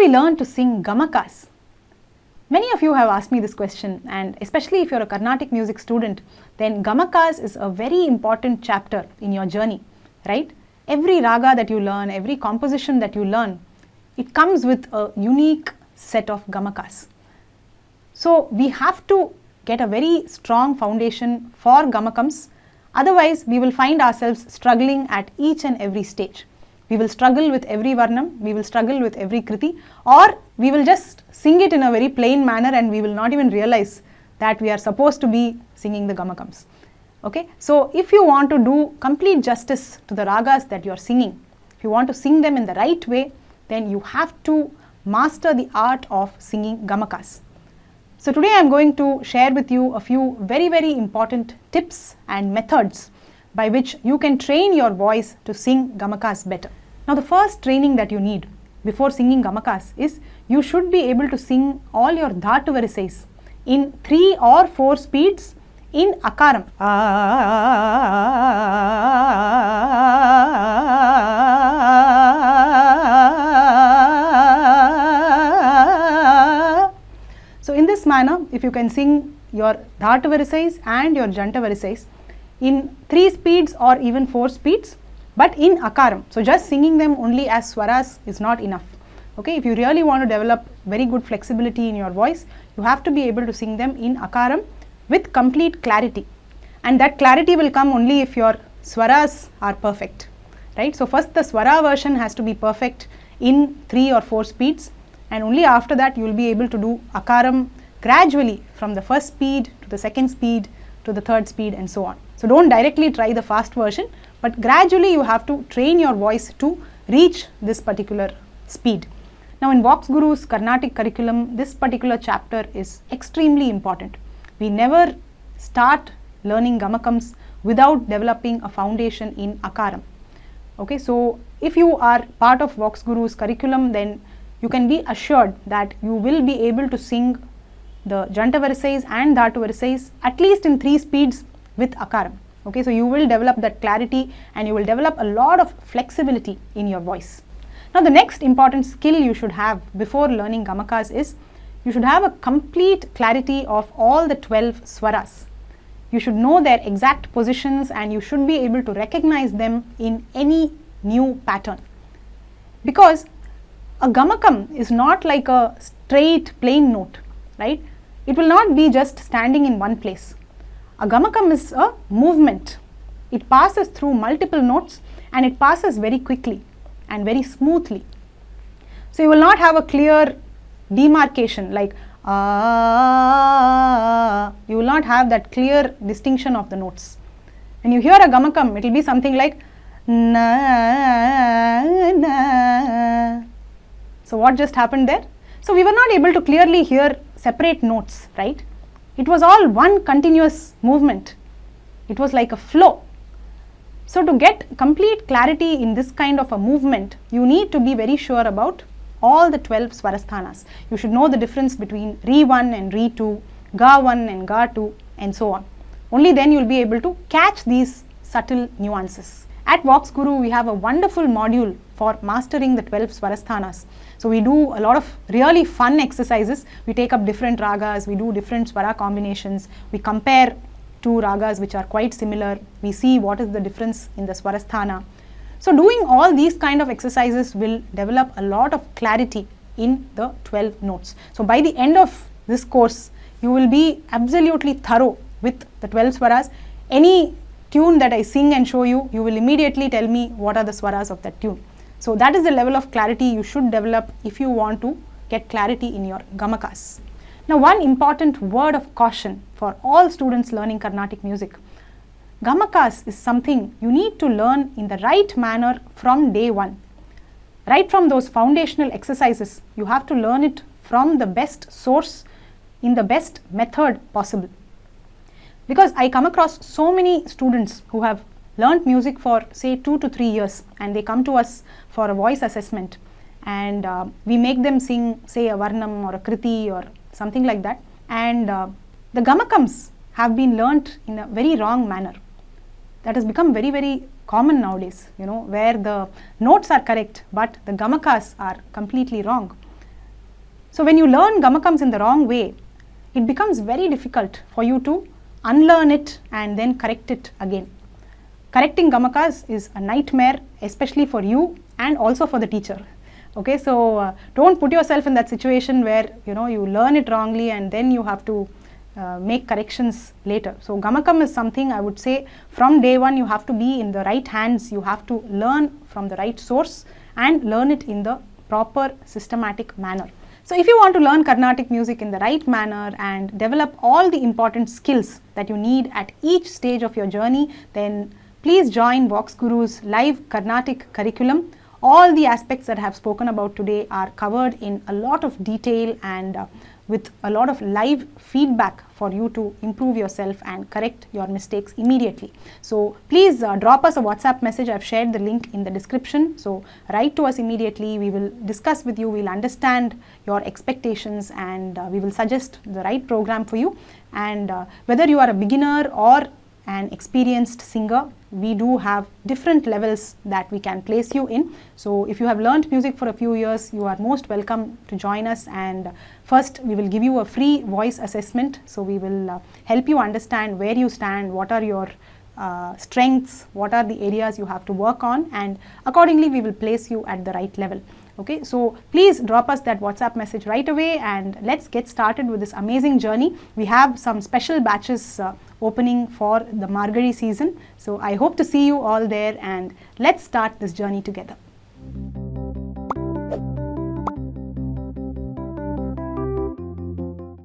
we learn to sing Gamakas? Many of you have asked me this question, and especially if you're a Carnatic music student, then Gamakas is a very important chapter in your journey, right? Every raga that you learn, every composition that you learn, it comes with a unique set of Gamakas. So we have to get a very strong foundation for Gamakams, otherwise we will find ourselves struggling at each and every stage. We will struggle with every varnam, we will struggle with every kriti, or we will just sing it in a very plain manner and we will not even realize that we are supposed to be singing the Gamakams. Okay, so if you want to do complete justice to the ragas that you are singing, if you want to sing them in the right way, then you have to master the art of singing Gamakas. So today I am going to share with you a few very important tips and methods by which you can train your voice to sing Gamakas better. Now the first training that you need before singing Gamakas is you should be able to sing all your dhatu varisais in 3 or 4 speeds in akaram. So in this manner, if you can sing your dhatu varisais and your janta varisais in 3 speeds or even 4 speeds, but in akaram. So just singing them only as swaras is not enough. Okay, if you really want to develop very good flexibility in your voice, you have to be able to sing them in akaram with complete clarity. And that clarity will come only if your swaras are perfect, right? So first the swara version has to be perfect in 3 or 4 speeds, and only after that you will be able to do akaram gradually from the first speed to the second speed to the third speed and so on. So don't directly try the fast version, but gradually you have to train your voice to reach this particular speed. Now in VoxGuru's Carnatic curriculum, this particular chapter is extremely important. We never start learning Gamakams without developing a foundation in akaram. Okay, so if you are part of VoxGuru's curriculum, then you can be assured that you will be able to sing the janta varisais and dhatu varisais at least in 3 speeds with akaram. Okay, so you will develop that clarity and you will develop a lot of flexibility in your voice. Now the next important skill you should have before learning Gamakas is you should have a complete clarity of all the 12 swaras. You should know their exact positions and you should be able to recognize them in any new pattern. Because a Gamakam is not like a straight plain note, right? It will not be just standing in one place. A Gamakam is a movement. It passes through multiple notes and it passes very quickly and very smoothly. So you will not have a clear demarcation like you will not have that clear distinction of the notes. When you hear a Gamakam, it will be something like na, na. So what just happened there? So we were not able to clearly hear separate notes, right? It was all one continuous movement. It was like a flow. So to get complete clarity in this kind of a movement, you need to be very sure about all the 12 swarasthanas. You should know the difference between Re 1 and Re 2, Ga 1 and Ga 2 and so on. Only then you will be able to catch these subtle nuances. At VoxGuru, we have a wonderful module for mastering the 12 swarasthanas. So we do a lot of really fun exercises. We take up different ragas, we do different swara combinations, we compare two ragas which are quite similar, we see what is the difference in the swarasthana. So doing all these kind of exercises will develop a lot of clarity in the 12 notes. So by the end of this course, you will be absolutely thorough with the 12 swaras. Any tune that I sing and show you, you will immediately tell me what are the swaras of that tune. So that is the level of clarity you should develop if you want to get clarity in your Gamakas. Now one important word of caution for all students learning Carnatic music. Gamakas is something you need to learn in the right manner from day one. Right from those foundational exercises, you have to learn it from the best source in the best method possible. Because I come across so many students who have learnt music for say 2 to 3 years and they come to us for a voice assessment and we make them sing say a varnam or a kriti or something like that, and the Gamakams have been learnt in a very wrong manner. That has become very common nowadays, you know, where the notes are correct but the Gamakas are completely wrong. So when you learn Gamakams in the wrong way, it becomes very difficult for you to unlearn it and then correct it again. Correcting Gamakas is a nightmare, especially for you and also for the teacher. Okay, so don't put yourself in that situation where you learn it wrongly and then you have to make corrections later. So Gamakam is something I would say from day one you have to be in the right hands, you have to learn from the right source and learn it in the proper systematic manner. So if you want to learn Carnatic music in the right manner and develop all the important skills that you need at each stage of your journey, then please join VoxGuru's live Carnatic curriculum. All the aspects that I have spoken about today are covered in a lot of detail and with a lot of live feedback for you to improve yourself and correct your mistakes immediately. So please drop us a WhatsApp message. I've shared the link in the description. So write to us immediately. We will discuss with you. We'll understand your expectations and we will suggest the right program for you. And whether you are a beginner or an experienced singer, we do have different levels that we can place you in. So if you have learned music for a few years, you are most welcome to join us, and first we will give you a free voice assessment. So we will help you understand where you stand, what are your strengths, what are the areas you have to work on, and accordingly we will place you at the right level. Okay, so please drop us that WhatsApp message right away and let's get started with this amazing journey. We have some special batches opening for the Margari season. So I hope to see you all there and let's start this journey together.